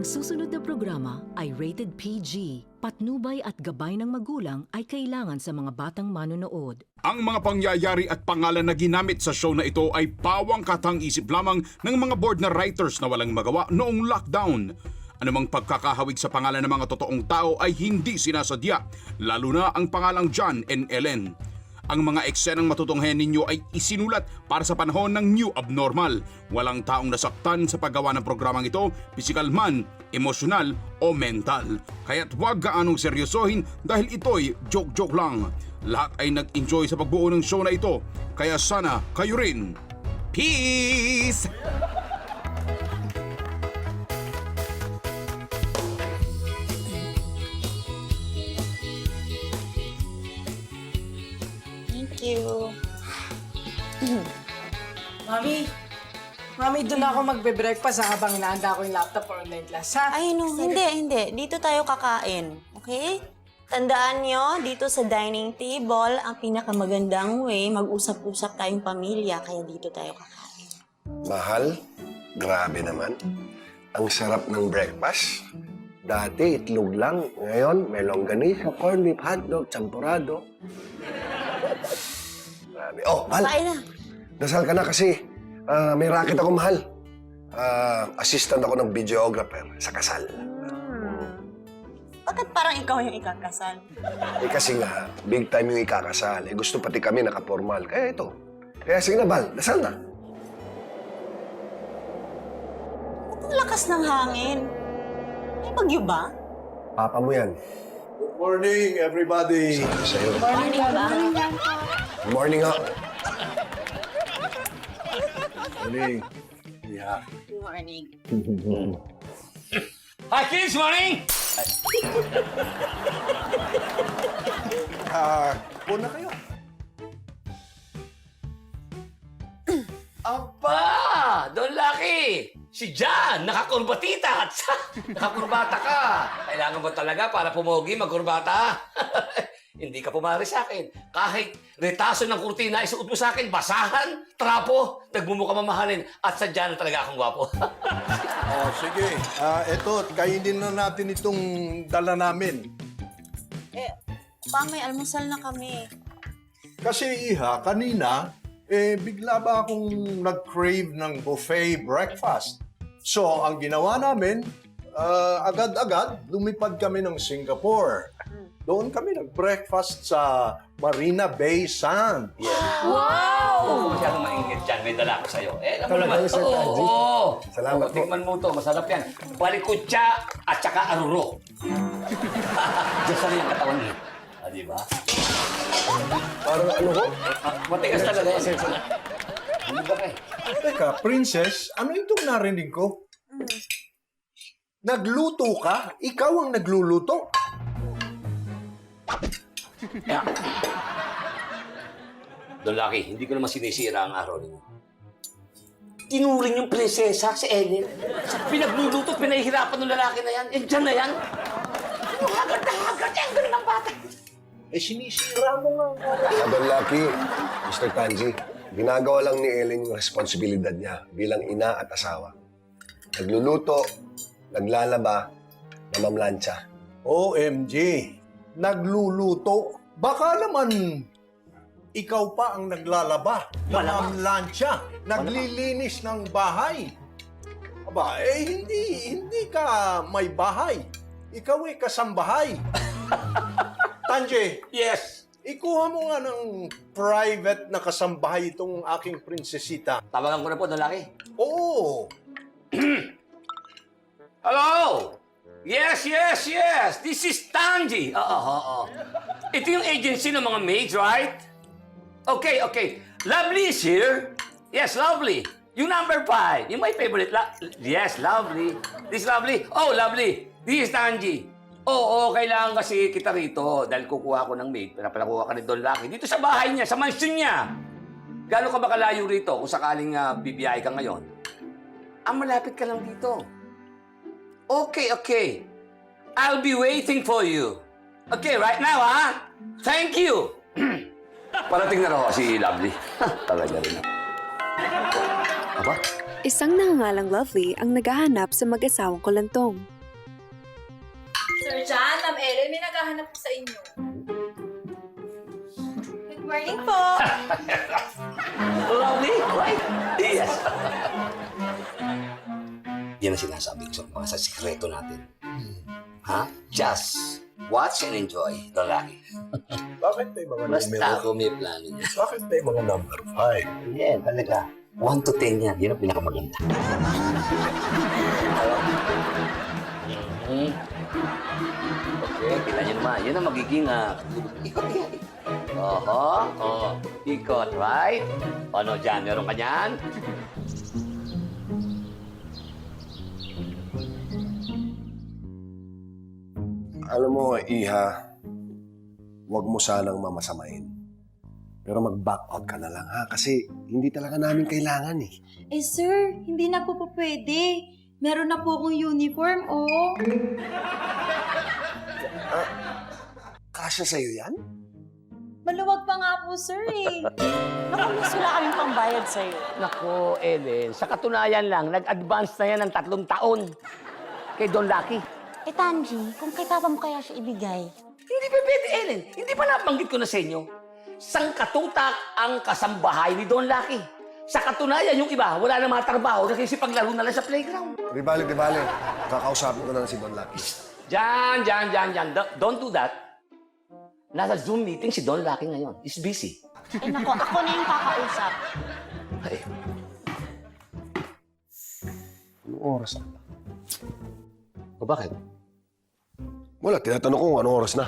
Ang susunod na programa ay rated PG. Patnubay at gabay ng magulang ay kailangan sa mga batang manonood. Ang mga pangyayari at pangalan na ginamit sa show na ito ay pawang katang-isip lamang ng mga board na writers na walang magawa noong lockdown. Anumang pagkakahawig sa pangalan ng mga totoong tao ay hindi sinasadya, lalo na ang pangalang John and Ellen. Ang mga eksenang matutunghayan ninyo ay isinulat para sa panahon ng New Abnormal. Walang taong nasaktan sa paggawa ng programang ito, pisikal man, emosyonal o mental. Kaya't huwag gaanong seryosohin dahil ito'y joke-joke lang. Lahat ay nag-enjoy sa pagbuo ng show na ito, kaya sana kayo rin. Peace! Thank you. Mami, doon ako magbe-breakfast habang inaanda ko yung laptop for online class, ha? Ay, no, hindi. Dito tayo kakain, okay? Tandaan nyo, dito sa dining table, ang pinakamagandang way, mag-usap-usap tayong pamilya, kaya dito tayo kakain. Mahal, grabe naman. Ang sarap ng breakfast. Dati itlog lang, ngayon may longganisa, corned beef, hotdog, champurado. Grabe. Oh, mahal. Kain na. Dasal ka na kasi may racket ako, mahal. Assistant ako ng videographer sa kasal. Bakit parang ikaw yung ikakasal? Eh kasi nga, big time yung ikakasal. Eh gusto pati kami nakapormal. Kaya ito. Kaya sige na, Bal. Dasal na. Ba't ang lakas ng hangin? May bagyo ba? Papa mo yan. Good morning, everybody. Sabi sa'yo. Morning ba? Good morning, ha. Morning. Yeah. Good morning. Hi, kids! Morning! Una kayo. Aba! Don Lucky! Si John! Nakakurbatita! Nakakurbata ka! Kailangan mo talaga para pumogi magkurbata? Hindi ka pumari sa akin. Kahit retaso ng kurtina, isuot mo sa akin, basahan, trapo, nagmumukha mamahalin, at sadya na talaga akong gwapo. Oh, sige. Eto, kainin na natin itong dala namin. Pa, may almusal na kami. Kasi, Iha, kanina, bigla ba akong nag-crave ng buffet breakfast? So, ang ginawa namin, agad-agad, lumipad kami ng Singapore. Doon kami nag-breakfast sa Marina Bay Sands. Wow! Kung masyadong mainggit dyan, may dala ko sa'yo. Alam mo naman. Sir Tanji. Oo! Salamat po. Tikman mo to, masarap yan. Balikutsa at saka aruro. Diyan sa yung katawan niyo. Di ba? Parang ano ko? Matigas talaga yan. Ano ba kayo? Teka, Princess, ano itong narinig ko? Nagluto ka? Ikaw ang nagluluto? Yeah. Don Lucky, hindi ko naman sinisira ang araw ninyo. Tinuring yung prinsesa si Ellen. Pinagluluto, pinahihirapan ng lalaki na yan. Yan dyan na yan. Ano hagad na hagad yan? Ganun ang bata. Sinisira mo nga. Don Lucky, Mr. Tanji, ginagawa lang ni Ellen yung responsibilidad niya bilang ina at asawa. Nagluluto, naglalaba, namamlansya. OMG, nagluluto. Baka naman ikaw pa ang naglalaba, namamlansya, naglilinis ng bahay. Aba, hindi ka may bahay. Ikaw ay kasambahay. Tanje, Yes. ikuha mo nga ng private na kasambahay itong aking prinsesita. Tawagan ko na po, Don Lucky. Oo. Hello? Yes. This is Tanji. Oo. Ito yung agency ng mga maids, right? Okay. Lovely is here. Yes, Lovely. Yung number 5. Yung my favorite. Yes, Lovely. This is Lovely. Oh, Lovely. This is Tanji. Oo, kailangan kasi kita rito dahil kukuha ko ng maid. Pinapalakuha ka ni Don Lucky. Dito sa bahay niya, sa mansion niya. Gano'n ka ba kalayo rito kung sakaling bibiyahe ka ngayon? Malapit ka lang dito. Okay. I'll be waiting for you. Okay, right now, ha? Thank you. Parating na raw si Lovely. Talaga rin. Aba, Isang nangangalang Lovely ang naghahanap sa mag-asawang kulantong. Sir John, Ma'am Ellen, may naghahanap po sa inyo. Good morning po. Lovely, right? Yes. Yan ang sinasabi ko sa mga sa sikreto natin. Ha? Just watch and enjoy. Don't lagi. Bakit may mga Basta ako may plano niya. Bakit may mga number 5? Yeah, talaga. 1 to 10 yan. Yan ang pinakamaganda. Mhm. Okay, kita niyo naman. Yan ang magiging ikot yan. Oo. Ikot, right? Ano dyan? Meron ka dyan? Alam mo, Iha, huwag mo sanang mamasamain. Pero mag-back out ka na lang, ha? Kasi hindi talaga namin kailangan, eh. Eh sir, hindi na po pwede. Meron na po akong uniform, oh. Kasya sa'yo yan? Maluwag pa nga po, sir, eh. Naku, miss, wala kaming pambayad sa'yo. Nako, Ellen. Sa katunayan lang, nag-advance na yan ng 3 taon. Kay Don Lucky. Eh, Tanji, kung kay Papa mo kaya siya ibigay? Hindi pa pwede, Ellen. Hindi pa nabanggit ko na sa inyo. Sangkatutak ang kasambahay ni Don Lucky. Sa katunayan, yung iba, wala na mga trabaho, nagsisipaglaro na lang sa playground. Di bale. Kakausapin ko na lang si Don Lucky. Diyan. Don't do that. Nasa Zoom meeting si Don Lucky ngayon. He's busy. Eh, nako, ako na yung kakausap. Ay, Anong oras na? o bakit? Wala, tinatanong ko kung anong oras na.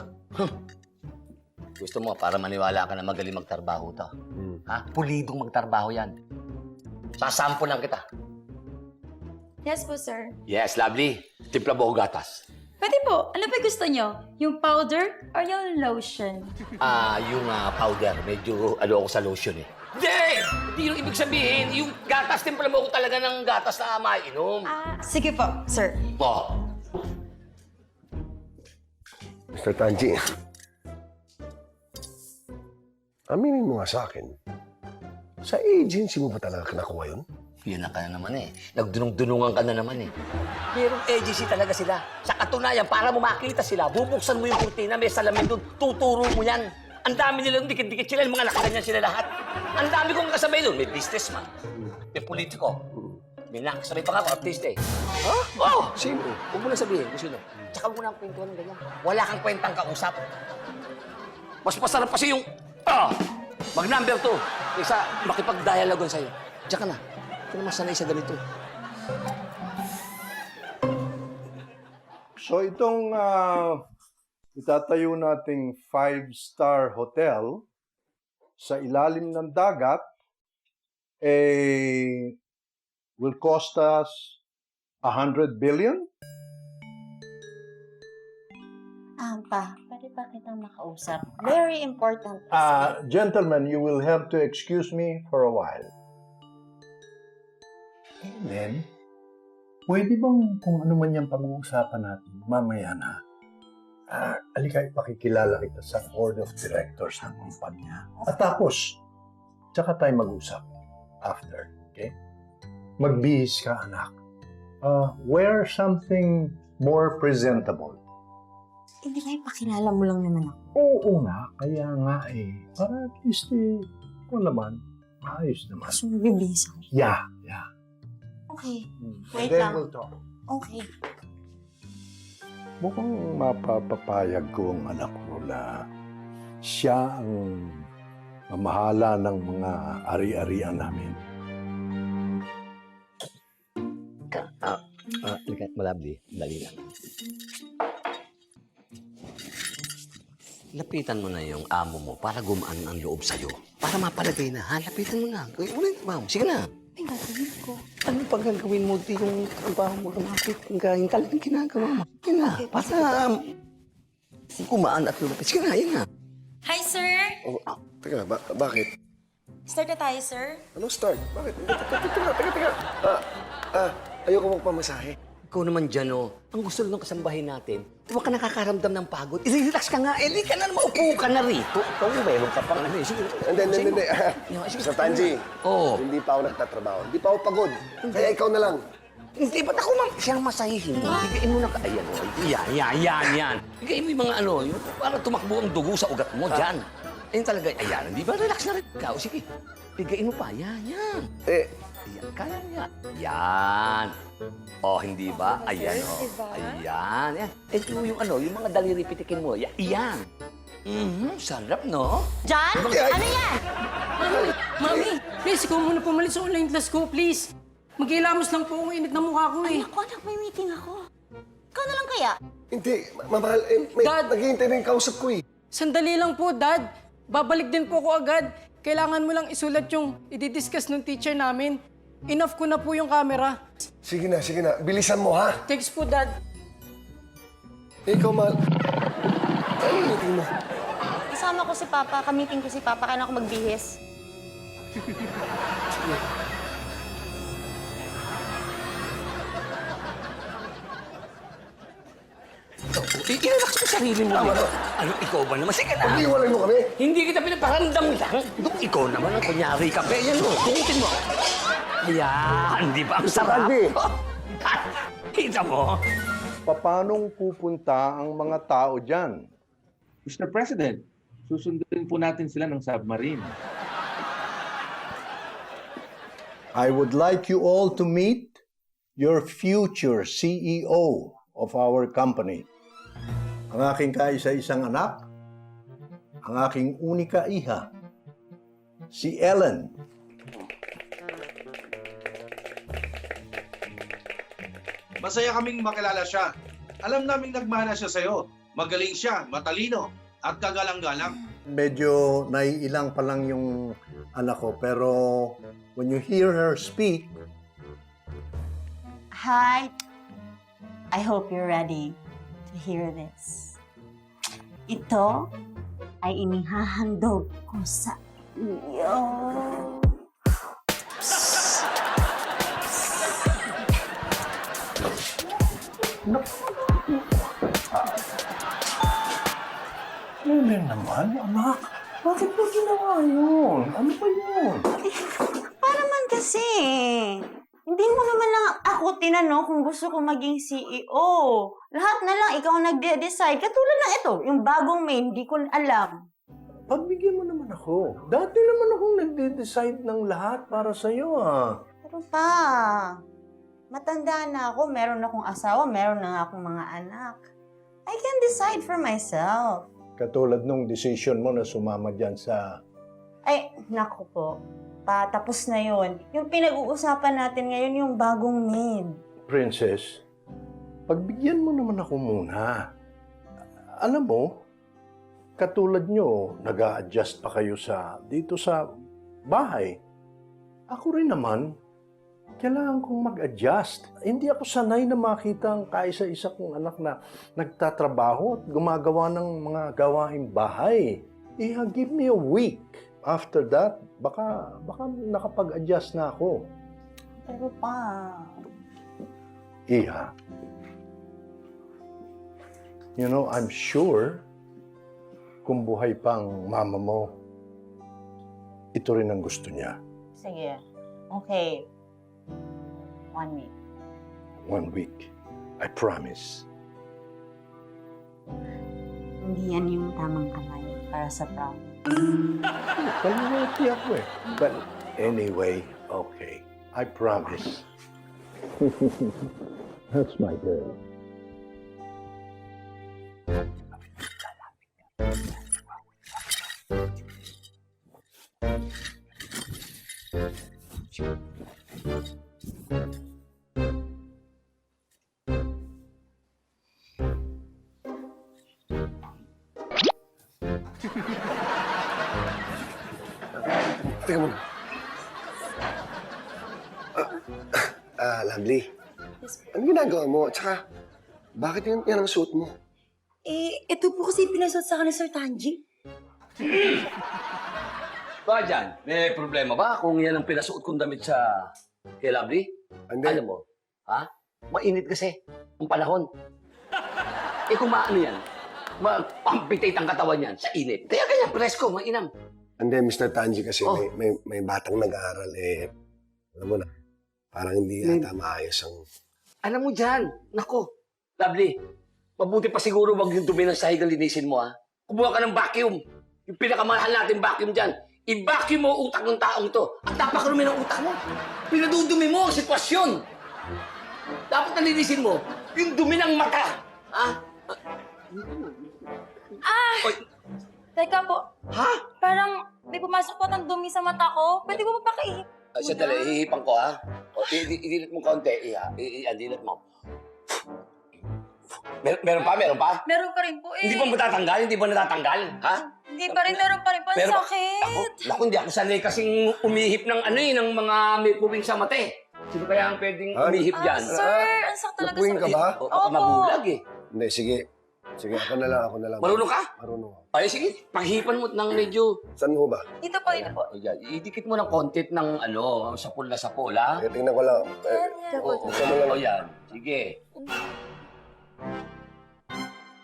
Gusto mo para maniwala ka na magaling magtrabaho to. Ha? Pulidong magtrabaho yan. Sasampo lang kita. Yes po, sir. Yes, lovely. Timpla mo gatas. Pwede po. Ano ba gusto nyo? Yung powder or yung lotion? Yung powder. Medyo ako sa lotion eh. Hindi yung ibig sabihin. Yung gatas, timpla mo ko talaga ng gatas na mainom. Sige po, sir. Oh. Mr. Tanji, aminin mo nga sa akin, sa agency mo ba talaga nakuha yun? Yun na ka na naman eh. Nagdunong-dunungan ka na naman eh. Merong agency talaga sila. Sa katunayan, para mo makita sila, bubuksan mo yung kurtina, may salamin doon, tuturo mo yan. Ang dami nilang dikit-dikit sila, yung mga nakaganyan sila lahat. Ang dami kong kasabay doon. May businessman, may politiko, may nakasabay pa nga, artista eh. Huh? Oh! Sino? Huwag mo na sabihin kung sino. Tsaka huwag mo na ang kwentuhan ng ganyan. Wala kang kwentang kausap. Mas masarap kasi yung, mag-number 2, kaysa makipag-dialogue sa'yo. Diyan ka na. Ito naman sanay sa ganito. So itong itatayo nating 5-star hotel sa ilalim ng dagat will cost us 100 billion? Pa, pwede ba kitang makausap? Very important. Gentlemen, you will have to excuse me for a while. And then, pwede bang kung ano man yung pag-uusapan natin, mamaya na, alika ipakikilala kita sa board of directors ng kumpanya. At tapos, tsaka tayo mag-usap after, okay? Magbihis ka, anak. Wear something more presentable. Hindi ba ipakilala mo lang naman ako? Oo nga, kaya nga eh. Para at least kung naman, maayos naman. Gusto mo bibisa? Yeah. Okay. And Wait then lang. we'll talk. Okay. Mukhang mapapapayag ko ang anak mo na siya ang mamahala ng mga ari-arian namin. Malabli. Dali lang. Lapitan mo na yung amo mo para gumaan ang loob sa'yo. Para mapalagay na, ha? Lapitan mo na. Ulit, ma'am. Sige na. Ay, gagawin ko. Ano pag gagawin mo di yung trabaho mo lumapit? Yung talagang ginagawa mo. Sige na. Para gumaan at lumapit. Sige na, yun na. Hi, sir. Oh, teka, bakit? Start na tayo, sir. Anong start? Bakit? Teka. Ayoko magpamasahe. Ikaw naman dyan, oh. Ang gusto lang ng kasambahin natin, huwag ka nakakaramdam ng pagod. I-relax ka nga. Eli ka na, maupo ka na rito. Ikaw, meron ka pang ano eh. Sige. Hindi. Sige. Mr. Tanji, Oo. hindi pa ako nagtatrabaho. Hindi pa ako pagod. Kaya ikaw na lang. Hindi, ba't ako siyang masahihin? Bigayin mo na ka. Ayan, oh. Yan. Bigayin mo yung mga ano, yung para tumakbo ang dugo sa ugat mo, dyan. Ayun talaga, ayan. Hindi ba? Relax na rin ikaw. Sige, bigayin mo pa. Yan. Eh, Ayan, kaya niya. Yan. Oh, hindi ba? Ayan, oh. Ayan. Ito yung ano, yung mga daliri pitikin mo. Yan. Sarap, no? John? Ano yan? Mami, please, ikaw muna pumalit sa online class ko, please. Magkilamos lang po ang init na mukha ko eh. Ako, anak, may meeting ako. Ikaw na lang kaya? hindi. Mamahal, may Dad! naghihintay na yung kausap ko eh. Sandali lang po, Dad. Babalik din po ako agad. Kailangan mo lang isulat yung i-discuss ng teacher namin. Enough ko na po yung camera. Sige na. Bilisan mo, ha? Thanks po, Dad. Ikaw, mahal. Ano yung meeting mo? Kasama ko si Papa, kamiting ko si Papa, kaya ako magbihis. I-relax mo sarili mo. Ano, ikaw ba naman? Sige na. Pag-iwalay mo kami. Hindi kita pinaparamdam lang. Duk, ikaw naman ang kunyari ka. Yan mo, tungutin mo. Ayan, di ba ang sarap? Tanji. Kita mo? Paanong pupunta ang mga tao dyan? Mr. President, susunduin po natin sila ng submarine. I would like you all to meet your future CEO of our company. Ang aking kaisa-isang anak, ang aking unika iha, si Ellen. Masaya kaming makilala siya. Alam naming nagmana siya sa'yo. Magaling siya, matalino, at kagalang-galang. Medyo naiilang pa lang yung anak ko, pero when you hear her speak, Hi. I hope you're ready to hear this. Ito ay inihahandog ko sa iyo. Ellen naman, anak, bakit mo ginawa yun? Ano ba yun? Para man kasi. Hindi mo naman lang ako tinanong kung gusto ko maging CEO. Lahat na lang ikaw nagde-decide. Katulad ng ito, yung bagong maid, hindi ko alam. Pagbigyan mo naman ako. Dati naman akong nagde-decide ng lahat para sa'yo, ah. Pero pa, matanda na ako, meron akong asawa, meron na akong mga anak. I can decide for myself. Katulad nung decision mo na sumama dyan sa... Ay, naku po. Tapos na yon. Yung pinag-uusapan natin ngayon, yung bagong maid. Princess, pagbigyan mo naman ako muna. Alam mo, katulad nyo, nag-a-adjust pa kayo dito sa bahay. Ako rin naman, kailangan kong mag-adjust. Hindi ako sanay na makita ang kaisa-isa kong anak na nagtatrabaho at gumagawa ng mga gawaing bahay. Give me a week. After that, baka nakapag-adjust na ako. Pero pa... Iha, you know, I'm sure kung buhay pang mama mo, ito rin ang gusto niya. Sige. Okay. 1 week. 1 week. I promise. Hindi yan yung tamang kamay para sa prom. Kalawati ako eh. But anyway, okay. I promise. That's my girl. Teka muna. Lovely. Ano ginagawa mo? Tsaka, bakit yan ang suot mo? Ito po kasi pinasuot sa akin ni Sir Tanji. Ba dyan, may problema ba kung yan ang pinasuot kong damit sa kay Lovely? Hindi. Alam mo, ha? Mainit kasi ang panahon. Eh kung maano yan, mapampitate ang katawan yan sa init. Kaya ganyan, presko, mainam. Hindi, Mr. Tanji, kasi Oh. may batang nag-aaral, alam mo na, parang hindi yata maayos ang... Alam mo dyan, nako, lovely. Mabuti pa siguro wag yung dumi ng sahig ang linisin mo, ha? Kumuha ka ng vacuum. Yung pinakamahal natin vacuum dyan. I-vacuum mo ang utak ng taong to. At napakarumi ng utak mo. Pinadudumi mo ang sitwasyon. Dapat nalinisin mo yung dumi ng mata. Ha? Oy, Teka po, ha? parang may pumasok po ng dumi sa mata ko. Pwede mo ba pakaihip? Sandali, ihihipan ko, ha? O, idilit mo konti. Idilit mo. Meron pa? Meron pa rin po eh. Hindi ba matatanggal? Hindi ba natatanggal? Ha? Hindi pa rin, meron pa rin po. Ang Meron pa- sakit. Naku, hindi ako sanay kasing umihip ng ng mga may pubing sa mate. Sino kaya ang pwedeng umihip dyan? Sir, ang sakit talaga Napuwing ka ba? O, baka mabulag eh. Hindi, sige. Sige, ako na lang. Marunong ka? Marunong ako. Ay, sige. Paghipan mo ng medyo... Saan mo ba? Dito po, dito po. Ayan, idikit mo ng kontit ng sapul na sapul, ha? Tingnan ko lang. Dito po. Gusto mo lang. O yan, sige.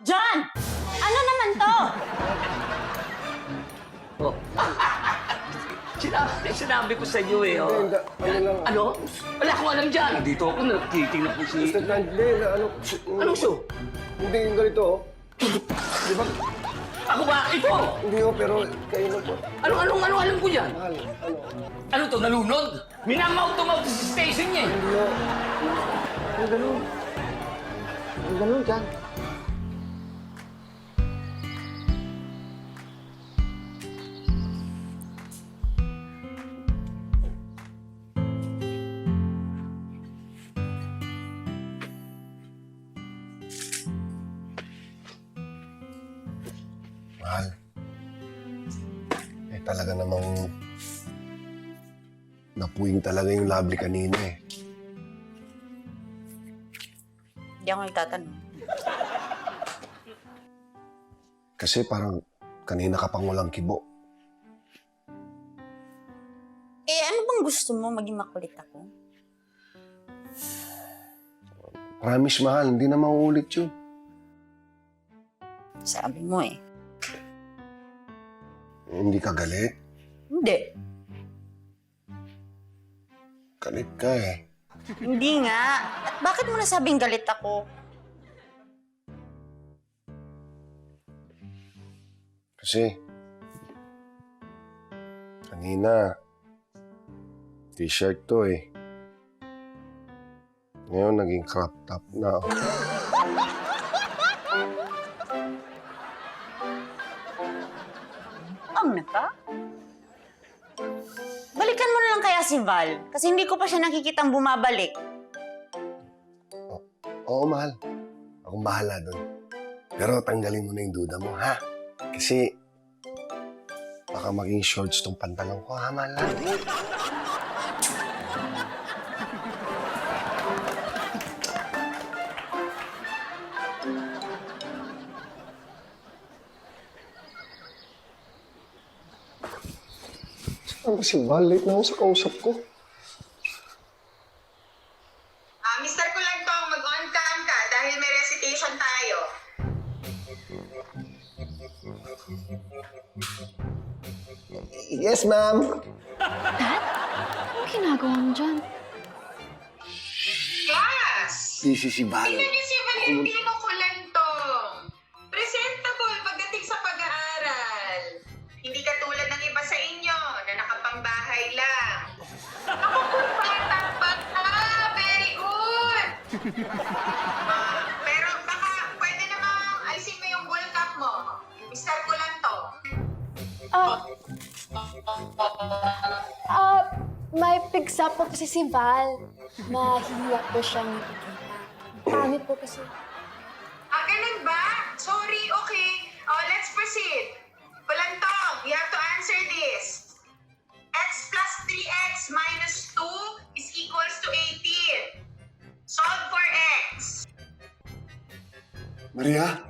John! Ano naman to? Oh. Sinabi ko sa iyo eh, oh. Hindi, ano lang. Ano? Wala akong alam dyan. Dito ako, nagtitingnan po si... Mr. Tanji, Anong show? Hindi yung ganito, oh. Di ba? Ako ba? Ito! Hindi, oh, pero kayo na po. Ano alam ko dyan? Mahal, ano? Ano to, nalunod? Minamaw-tumaw sa station niya eh. Hindi, oh. Ang ganun. Ang ganun dyan. Mahal. Talaga namang napuwing talaga yung lovely kanina eh. Hindi ako nagtatanong. Kasi parang kanina ka pang walang kibo. Eh, ano bang gusto mo? Maging makulit ako? Promise, mahal, hindi na mauulit yun. Sabi mo eh. Hindi ka galit? Hindi. Galit ka eh. Hindi nga. At bakit mo nasabing galit ako? Kasi, kanina, t-shirt to eh. Ngayon, naging crop top na. Na ka? Balikan mo na lang kaya si Val. Kasi hindi ko pa siya nakikitang bumabalik. Oo, mahal. Akong bahala doon. Pero tanggalin mo na yung duda mo, ha? Kasi, baka maging shorts tong pantalon ko, ha, mahal? Saan ba si Val? Late na ako sa kausap ko. Mr. Kulantong, mag-on cam ka dahil may recitation tayo. Yes, ma'am. Anong ginagawa mo dyan? Class! Busy si Val. Tingnan niyo si Valentino Kulantong. Presentable pagdating sa pag-aaral. Hindi katulad ng iba sa inyo na nakapangbahay lang. Ako kung bata-bata, very good! Pero baka pwede namang alisin mo yung bull cap mo, Mr. Kulantong. May pigsa po kasi si Val. Mahihiya po siyang nakikita. Pangit po kasi. Ganun ba? Sorry, okay. Let's proceed. Kulantong, you have to answer this. X plus 3x minus 2 is equals to 18. Solve for x. Maria?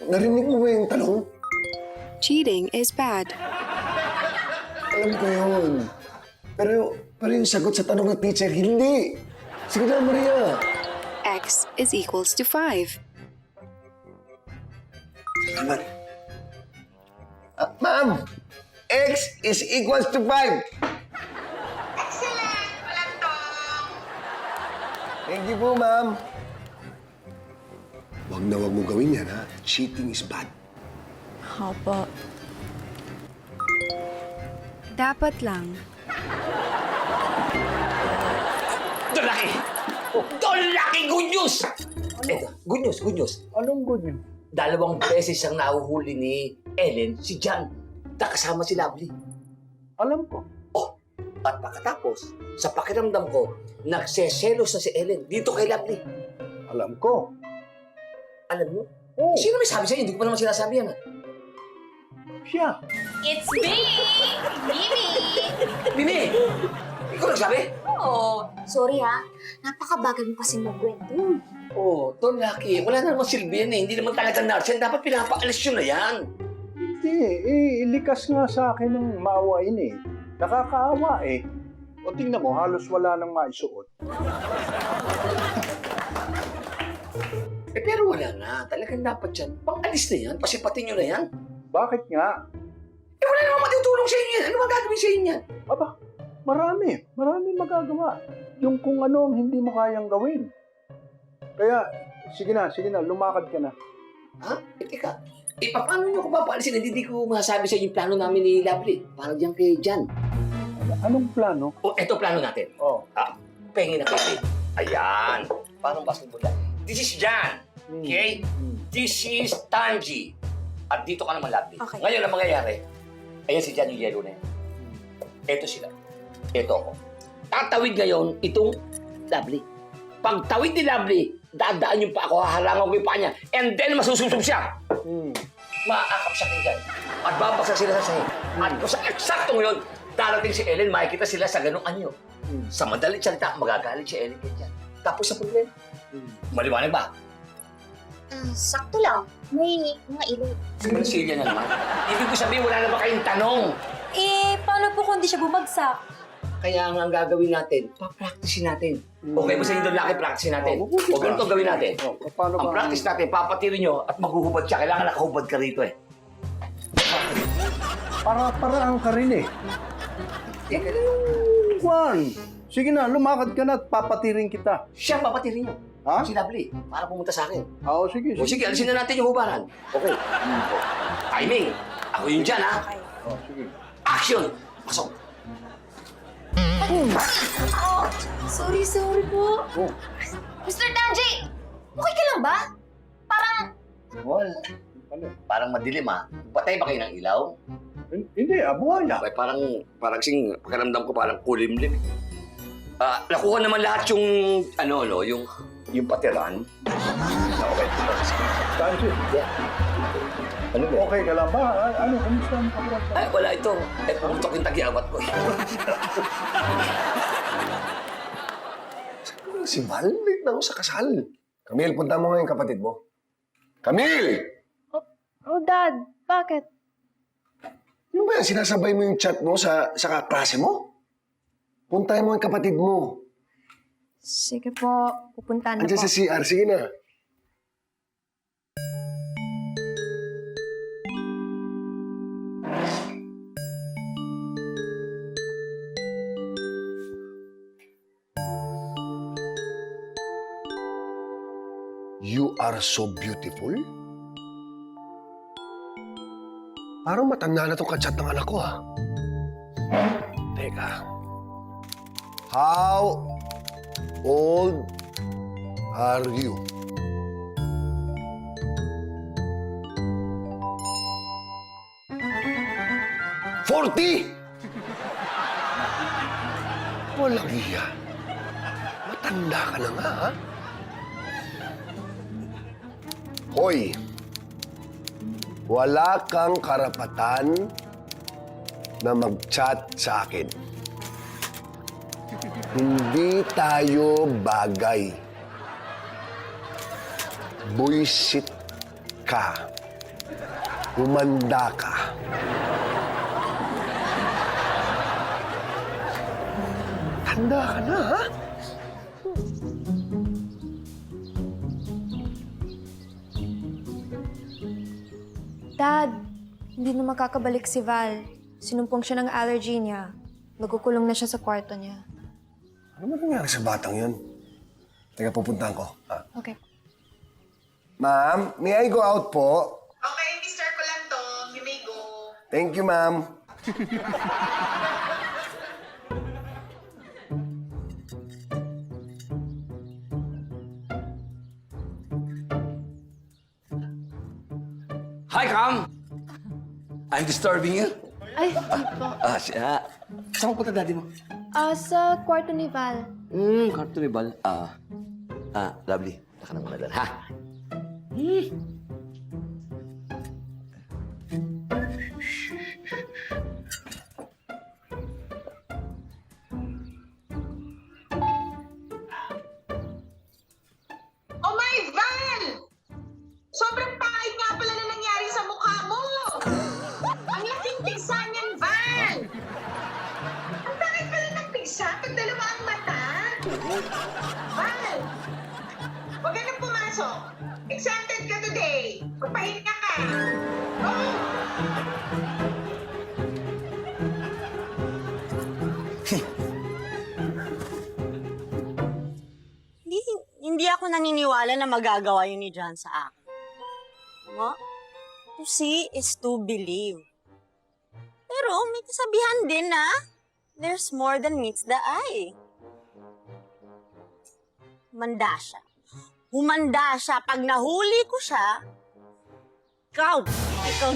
Narinig mo ba yung tanong? Cheating is bad. Alam ko yun. Pero yung sagot sa tanong ng teacher, hindi. Sige na, Maria. X is equals to 5. Ma'am, X is equals to 5. Excellent, Balantong! Thank you po, ma'am. Huwag na huwag mo gawin yan, ha? Cheating is bad. Opo. Dapat lang. Don Lucky! Don Lucky, good news! Eto, good news. Anong good news? 2 beses ang nahuhuli ni Ellen si John. Nakasama si Lovely. Alam ko. Oh, at pagkatapos, sa pakiramdam ko, nagseselos na si Ellen dito kay Lovely. Alam ko. Alam mo? Oh, Sino may sabi sa'yo? Hindi ko pa naman sinasabi yan. siya. It's me! Mimi! Mimi! Ikaw nagsabi? Oo. Sorry ha. Napakabagal mo kasi magkwento. Oh, Don Lucky, wala na naman silbi yan eh. Hindi naman talaga nurse yan. Dapat pinapaalis yun na yan. Hindi, ilikas nga sa akin ng maawain eh. Nakakaawa eh. O tingnan mo, halos wala nang maisuot. Pero wala na. Talagang dapat yan. Pang-alis na yan. Pasipatin nyo na yan. Bakit nga? Wala namang matutulong sa inyo yan. Ano bang gagawin sa inyo yan? Aba, marami magagawa. Yung kung ano ang hindi mo kayang gawin. Kaya, sige na, lumakad ka na. Ha? Teka. Paano nyo ko papaalisin? Hindi ko masasabi sa inyo yung plano namin ni Lovely. Para diyan kay Jan. Anong plano? O, eto plano natin. Oh. Pengi na kay Ayan. Parang basketball lang. This is Jan. Okay? This is Tanji. At dito ka naman, Lovely. Okay. Ngayon, ang mangyayari, ayan si Jan yung yellow na yan. Eto sila. Eto ako. Tatawid ngayon itong Lovely. Pag tawid ni Lovely, dadaan yung pa ako, hahalangan ko yung paa niya, and then masusubsob siya. Maaakap siya kay Jan. At babagsak sila sa sahig. At kung sa eksaktong yun, darating si Ellen, makikita sila sa ganung anyo. Sa madalit salita, magagalit si Ellen kay Jan. Tapos sa problema. Maliwanag ba? Sakto lang. May mga ilaw. Siya na naman. Ibig ko sabihin, wala na ba kayong tanong? Paano po kung di siya bumagsak? Kaya nga ang gagawin natin, papracticein natin. Okay ba sa inyo laki, practicein natin? O ganito gawin natin. Paano Ang practice natin, papatirin nyo at maghuhubad siya. Kailangan nakahubad ka rito eh. Para-paraan ka rin eh. Juan, sige na, lumakad ka na at papatirin kita. Siya papatirin nyo. Ha? Si Lovely, para pumunta sa akin. Oo, sige. O sige, alisin na natin yung hubaran. Okay. Timing. Ako yun dyan, ha? Oh, sige. Action! Pasok! Sorry po. Oh. Mr. Tanji! Okay ka lang ba? Parang... Well, parang madilim, ha? Patay ba kayo ng ilaw? Hindi, buhaya. Okay, parang sing pakiramdam ko parang kulimlim. Nakuha naman lahat yung, yung patiran. Okay. Tanji, Ano ba? okay ka lang ba? Ano, kamusta ang pakiramdam? Ay, wala ito. Pumutok yung tagi-awat ko. Si Val, late na ako sa kasal. Camille, punta mo ngayon kapatid mo. Camille! Oh, Dad. Bakit? Ano ba yan? Sinasabay mo yung chat mo sa kaklase mo? Puntahin mo yung kapatid mo. Sige po. Pupunta na Andiyan sa CR. Sige na. You are so beautiful. Parang matanda na itong kachat ng anak ko, ha? Teka. How old are you? "40!" Walang iya. Matanda ka na nga, ha? Hoy, wala kang karapatan na mag-chat sa akin. Hindi tayo bagay. Buisit ka. Humanda ka. Tanda ka na, ha? Dad, hindi na makakabalik si Val. Sinumpong siya ng allergy niya. Nagkukulong na siya sa kwarto niya. Ano ba nangyari sa batang yun? Teka, pupuntahan ko. Okay. Ma'am, may I go out po? Okay, Mr. Colantong, you may go. Thank you, ma'am. Hi, Cam! I'm disturbing you? Ay, hindi po. Siya. Saan punta daddy mo? Sa kwarto ni Val. Karto ni Bal. Lovely. Naka na muna doon, ha? Oh my Val! Sobrang pangit nga pala na nangyari sa mukha mo! Ang laking pigsa niyan, Val! Ang pangit pala ng pigsa pag dalawa ang mata! Val! Huwag ka nang pumasok! Exempted ka today! Magpahinga ka! Oh! Hindi ako naniniwala na magagawa yun ni John sa akin. Mo? To see is to believe. Pero may kasabihan din na there's more than meets the eye. Humanda siya. Humanda siya. Pag nahuli ko siya, ikaw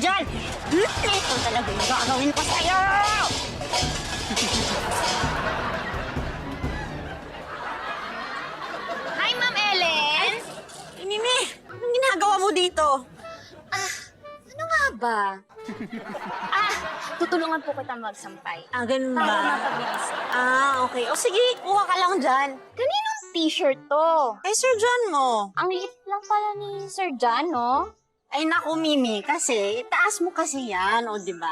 dyan! Ito talaga yung gagawin ko sa'yo! Hi, Ma'am Ellen! Nini, anong ginagawa mo dito? Ano nga ba? Tutulungan po kita magsampay. Ganun Para ba? mapabilis. Okay. O sige, kuha ka lang dyan. Kaninong t-shirt to? Sir John mo. Ang liit lang pala ni Sir John, no? Ay naku, Mimi, kasi taas mo kasi yan, o di ba?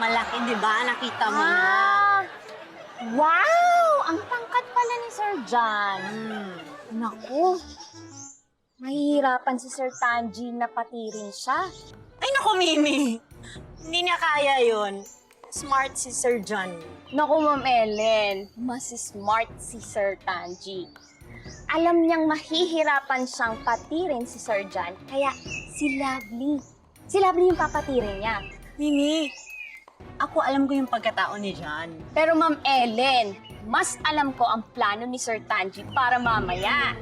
Malaki, di ba? Nakita mo na. Wow! Ang tangkad pala ni Sir John. Naku, mahihirapan si Sir Tanji na patirin siya. Ay naku, Mimi. Hindi niya kaya yun. Smart si Sir John. Naku, Ma'am Ellen, mas smart si Sir Tanji. Alam niyang mahihirapan siyang patirin si Sir John, kaya si Lovely yung papatirin niya. Mimi, ako alam ko yung pagkatao ni John. Pero Ma'am Ellen, mas alam ko ang plano ni Sir Tanji para mamaya.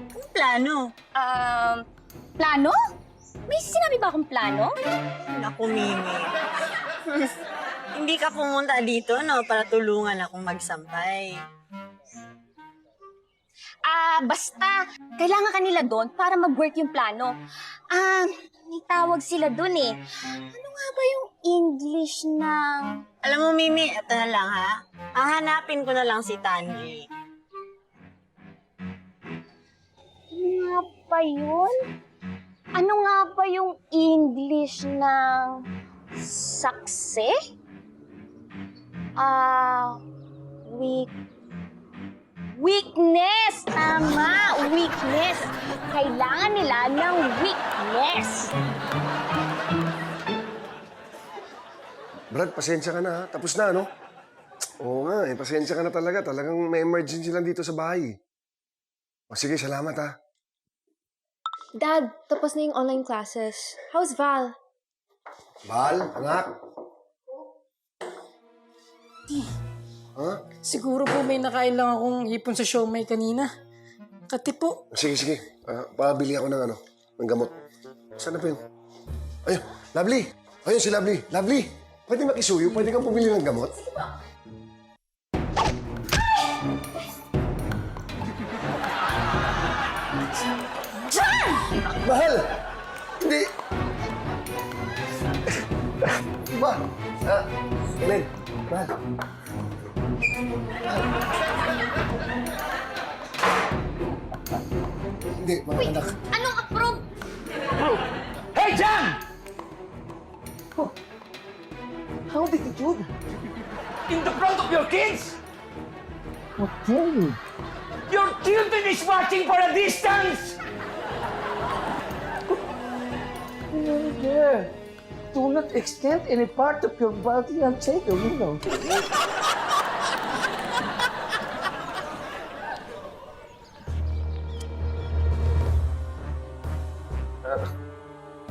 Anong plano? Plano? May sinabi ba akong plano? Naku, Mimi. Hindi ka pumunta dito, no? Para tulungan akong magsampay. Basta, kailangan kanila doon para mag-work yung plano. May tawag sila doon eh. Ano nga ba yung English ng... Alam mo, Mimi, ito na lang, ha? Hahanapin ko na lang si Tanji. Ano nga ba yun? Ano nga ba yung English ng... success? Weakness! Tama! Weakness! Kailangan nila ng weakness! Brad, pasensya ka na ha. Tapos na, no? Oo nga, pasensya ka na talaga. Talagang may emergency lang dito sa bahay. O sige, salamat ha. Dad, tapos na yung online classes. How's Val? Val, anak. Siguro po may nakain lang akong hipon sa siomay kanina. Kati po. Sige. Pabili ako ng gamot. Saan na pa yun? Ayun, Lovely. Ayun si Lovely. Lovely, pwede makisuyo? Pwede kang pumili ng gamot? John! Mahal! Hindi! Diba? Ellen, mahal. Hindi, mga anak. Anong approve? Hey, John! How did you do that? In the front of your kids? Okay. Your children is watching for a distance! There. Do not extend any part of your body until the window.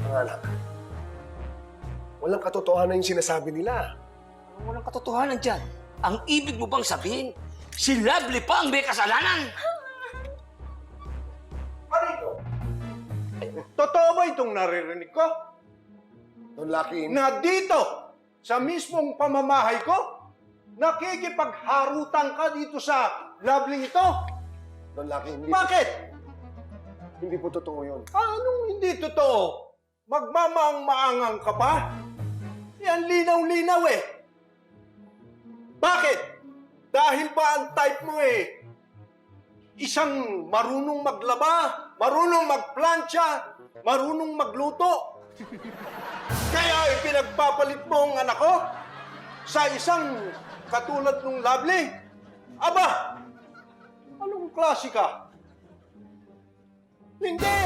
Mga anak, walang katotohanan yung sinasabi nila. Walang katotohanan dyan. Ang ibig mo bang sabihin, si Lovely pa ang may kasalanan? Totoo ba itong naririnig ko? Don Lucky, Na dito, sa mismong pamamahay ko, nakikipagharutan ka dito sa Lovely ito? Don Lucky, Bakit? hindi po totoo yun. Anong hindi totoo? Magmamaang-maangang ka pa? Yan linaw-linaw eh. Bakit? Dahil ba ang type mo isang marunong maglaba, marunong magplancha, marunong magluto? Kaya ipinagpapalit mo ang anak ko sa isang katulad ng Lovely? Aba! Anong klase ka? Hindi!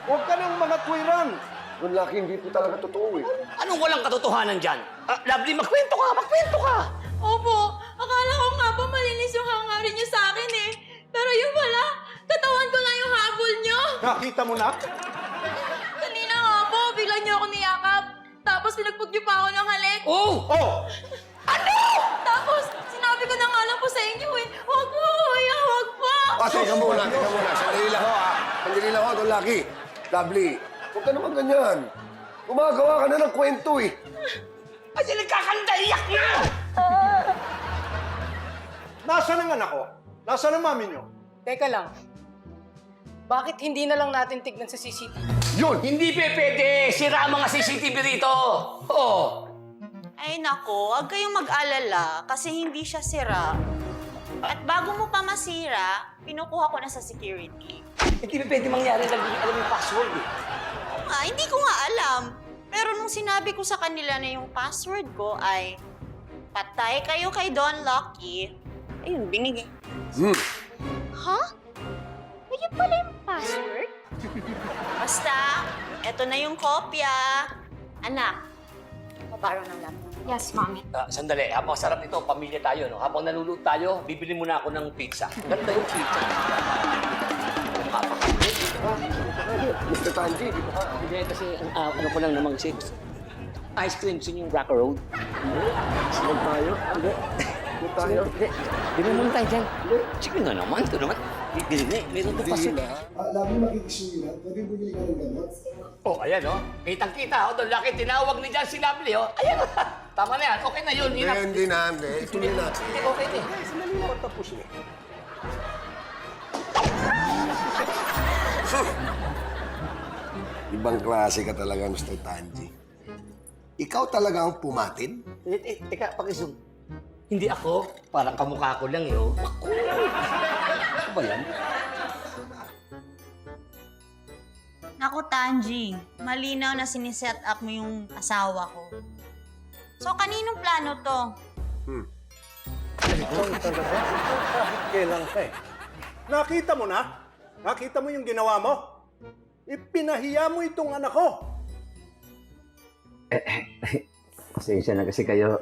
Huwag ka ng mga tuwiran. Don Lucky, hindi po talaga totoo eh. Anong walang katotohanan dyan? Lovely, magkwento ka! Magkwento ka! Opo, akala ko nga ba malinis yung hangarin niyo sa akin eh. Pero yung wala, katawan ko lang yung habol niyo. Nakita mo na? Kanina nga po, bigla niyo ako niyakap. Tapos pinagpag niyo pa ako ng halik. Oh! Oh! Tapos sinabi ko na nga lang po sa inyo eh. Huwag po, kuya, huwag po. Teka muna. Sandali lang ho, Sandali lang ho, Don Lucky. Lovely, huwag ka naman ganyan. Gumagawa ka na ng kwento eh. Ay, nagkakanda, iyak na! Nasaan ang anak ko? Nasaan ang mami niyo? Teka lang. Bakit hindi na lang natin tignan sa CCTV? Yun! Hindi pwede! Sira ang mga CCTV rito! Oh! Ay nako, huwag kayong mag-alala kasi hindi siya sira. At bago mo pa masira, pinukuha ko na sa security. Hindi pwede mangyari na hindi alam yung password eh. Hindi ko nga alam. Pero nung sinabi ko sa kanila na yung password ko ay patay kayo kay Don Lucky, ayun, binigay. Ha? Ayun pala yung password? Basta, eto na yung kopya. Anak, mabaro ng laptop. Yes, Mommy. Sandali, masarap ito, pamilya tayo, no? Habang naluluto tayo, bibili muna ako ng pizza. Ganda yung pizza. Mr. Tanji, dito ka. Hindi, kasi ano ko lang naman kasi ice cream sa yung Rock Road. Sinag tayo. Hindi. Hindi tayo. Hindi muna tayo dyan. Sige na naman, ito naman. Hindi, meron to pa sila. Lagi makikisuyo. Pwede bumili ka ng gamot. Oh, ayan oh. Kitang-kita, oh. Doon laki, tinawag ni Jan si Lovely, oh. Ayan, oh. Tama na yan. Okay na yun. Hindi na. Ituloy natin. Hindi, okay na. Sandali lang tapos eh. Ibang klase ka talaga, Mr. Tanji. Ikaw talaga ang pumatid? Teka, pakisum. Hindi ako. Parang kamukha ko lang, eh, oh. Ako. Ano ba yan? Naku, Tanji, malinaw na siniset up mo yung asawa ko. So, kaninong plano to? Kailan ka eh? Nakita mo na? Nakita mo yung ginawa mo? Ipinahiya mo itong anak ko. Pasensya na kasi kayo.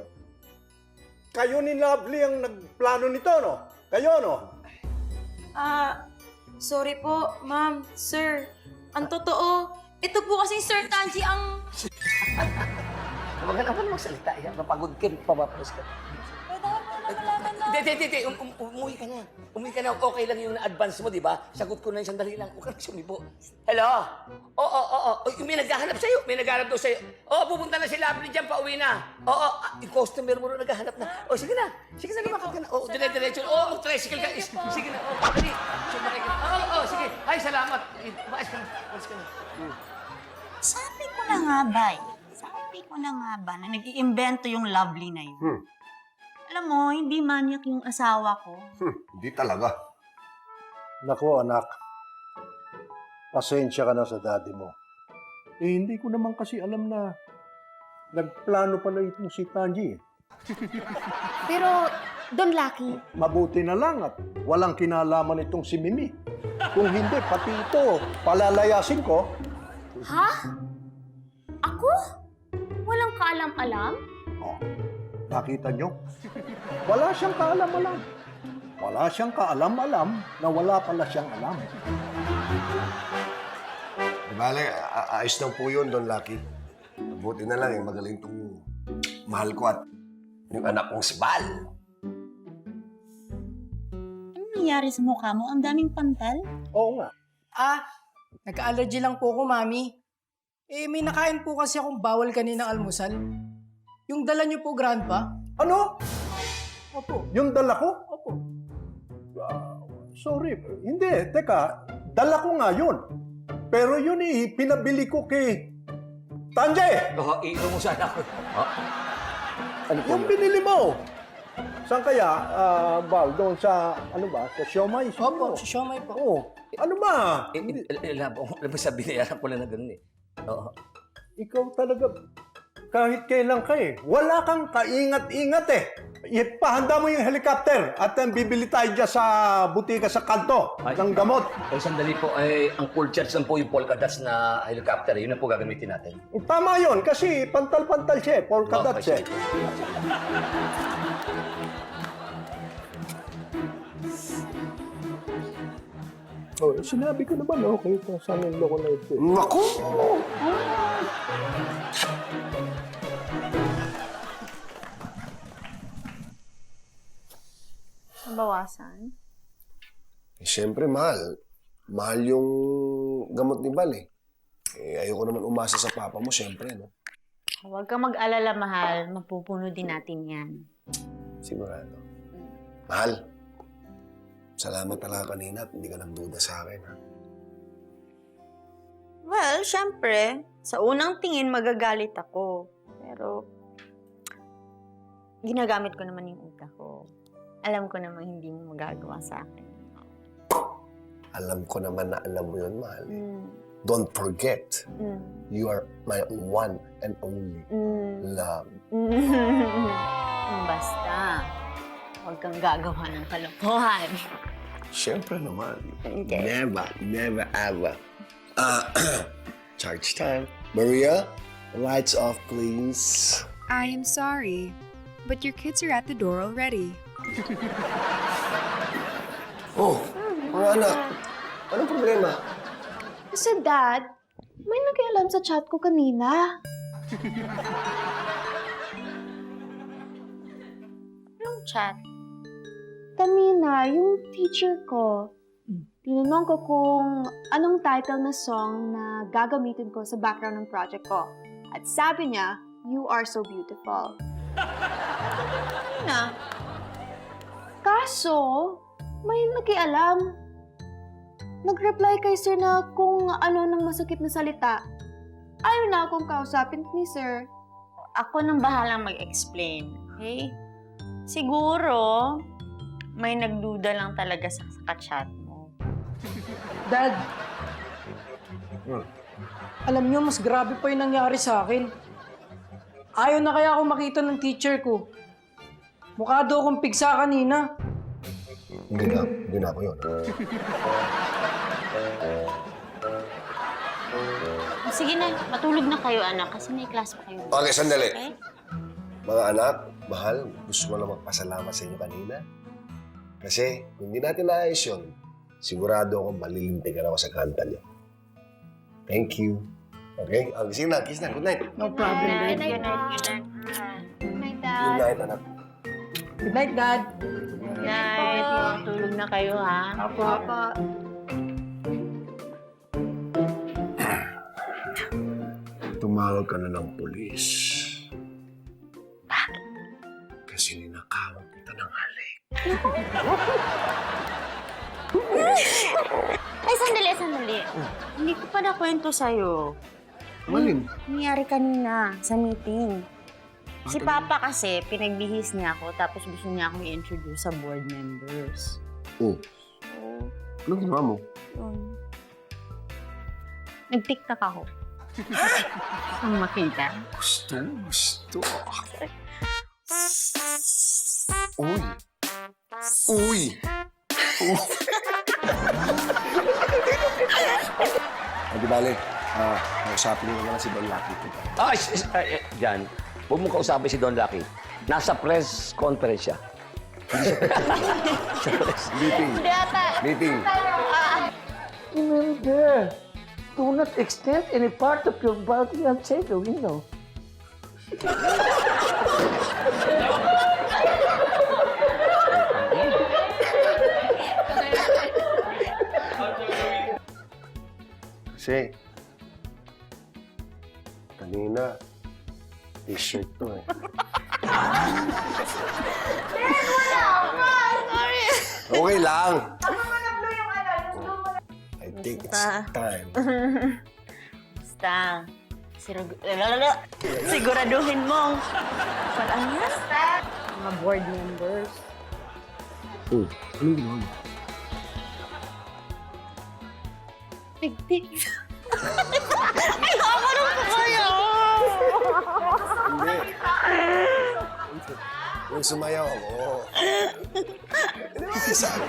Kayo ni Lovely ang nagplano nito, no? Kayo, no? Sorry po, ma'am, sir. Ang totoo, ito po kasing Sir Tanji ang... Huwag ka naman magsalita. Napagod ka, papapalos ka. Hindi. Umuwi ka na. Umuwi ka na. Okay lang yung na-advance mo, di ba? Sagot ko na yung sandali lang. Huwag ka na sumibo. Hello? Oo. May naghahanap sa'yo. May naghahanap daw sa'yo. Oo, pupunta na si Lovely dyan. Pauwi na. Oo, yung customer mo na naghahanap na. O, sige na. Sige na, lumakad ka na. Oo, dire-diretso. Oo, mag-tricycle ka. Sige na. Oo, dali. Sumakay ka. Oo, sige. Ay, salamat. Maayos ka na. Maayos ka na. Sabi ko na nga ba na nag-iimbento yung Lovely na yun. Alam mo, hindi manyak yung asawa ko. Hindi talaga. Naku, anak. Pasensya ka na sa daddy mo. Hindi ko naman kasi alam na nagplano pala itong si Tanji. Pero Don Lucky. Mabuti na lang at walang kinalaman itong si Mimi. Kung hindi, pati ito, palalayasin ko. Ha? Ako? Walang kaalam-alam? Oh, nakita nyo? Wala siyang kaalam-alam. Wala siyang kaalam-alam na wala pala siyang alam. Di bale, ayos lang po yun, Don Lucky. Mabuti na lang magaling tong mahal ko at yung anak kong si Val. Ano nangyari sa mukha mo? Ang daming pantal. Oo nga. Nagka-allergy lang po ako, Mami. May nakain po kasi akong bawal kaninang almusal. Yung dala niyo po, Grandpa? Ano? Opo. Yung dala ko? Opo. Sorry. Hindi. Teka, dala ko nga yun. Pero yun pinabili ko kay Tanjay! Iinom mo sana ako. Ano yung binili mo? Saan kaya, Val? Doon sa, ano ba? Sa Siomay? Opo, si Siomay po. Oo. Ano ba? Labas sa binayaran ko lang na ganun eh. Oo. Ikaw talaga, kahit kailan ka eh. Wala kang kaingat-ingat eh. Ipahanda mo yung helicopter at bibili tayo dyan sa butika sa kanto ng gamot. Sandali po, ang full charge lang po yung polka dots na helicopter. Yun na po gagamitin natin. Tama yun, kasi pantal-pantal siya eh. Polka dots eh. Oh, sinabi ko naman, okay, saan yung loko na ito. Naku! Bawasan. Siyempre, mahal. Mahal yung gamot ni Val eh. Ayoko naman umasa sa papa mo, siyempre, no? Huwag kang mag-alala, mahal. Mapupuno din natin yan. Sigurado. Mahal, salamat talaga kanina at hindi ka nagduda sa akin, ha? Well, syempre, sa unang tingin magagalit ako. Pero, ginagamit ko naman yung utak ko. Alam ko naman hindi mo magagawa sa akin. Alam ko naman na alam mo yun, mahal. Don't forget, you are my one and only love. Basta, huwag kang gagawa ng kalokohan. Siyempre naman. Okay. Never ever. Charge time. Maria, lights off, please. I am sorry, but your kids are at the door already. Oh, mga anak. Anong problema? Kasi Dad, may nakialam sa chat ko kanina. Anong chat? Kanina, yung teacher ko, tinanong ko kung anong title na song na gagamitin ko sa background ng project ko. At sabi niya, "You are so beautiful." Na? Kaso, may nakialam. Nag-reply kay Sir na kung ano ng masakit na salita. Ayaw na akong kausapin ni Sir. Ako nang bahalang mag-explain, okay? Siguro, may nagduda lang talaga sa chat mo. Dad, alam niyo, mas grabe pa yung nangyari sa akin. Ayaw na kaya ako makita ng teacher ko. Mukha daw akong pigsa kanina. Hindi na ako yun. Sige na, matulog na kayo, anak, kasi may class pa kayo. Okay, sandali. Okay? Mga anak, mahal, gusto ko lang magpasalamat sa inyo kanina. Kasi kung hindi natin naayos yun, sigurado akong malilintigan ako sa kanta niyo. Thank you. Okay? Sige na, kiss na. Good night. No problem, Good Dad. night, Dad. Good night, anak. Good night, Dad. Night. Matulog na kayo, ha? Papa. Tumawag ka na ng pulis. Kasi ninakawan kita ng halik. Ay, sandali. Hindi ko pa nakwento sa'yo. Malin? Nangyari kanina sa meeting. Si Papa kasi, pinagbihis niya ako, tapos gusto niya akong i-introduce sa board members. Oh. Anong ginawa mo? Nag-tiktok ako. Ang makita. Gusto. Uy, Uy! Di bale, kausapin mo naman si Don Lucky. Jan, huwag mo kausapin si Don Lucky. Nasa press conference siya. Meeting. Meeting. Remember, do not extend any part of your body outside the window. Kasi, kanina, t-shirt to eh. Okay lang. I think it's time. Basta, siguraduhin mong walang mga board members. Oh, ano yun? Tig-tig. Ay, kamarang ko kayo! Hindi. Yung sumayaw ako. Hindi mo isa ako.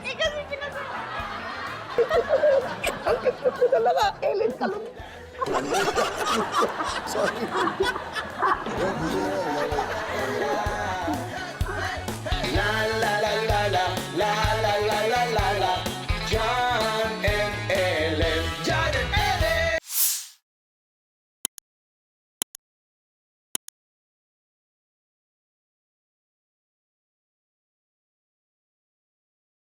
Eh, kasi pinasabi. Ang ganda talaga, Ellen, kalong. Sorry.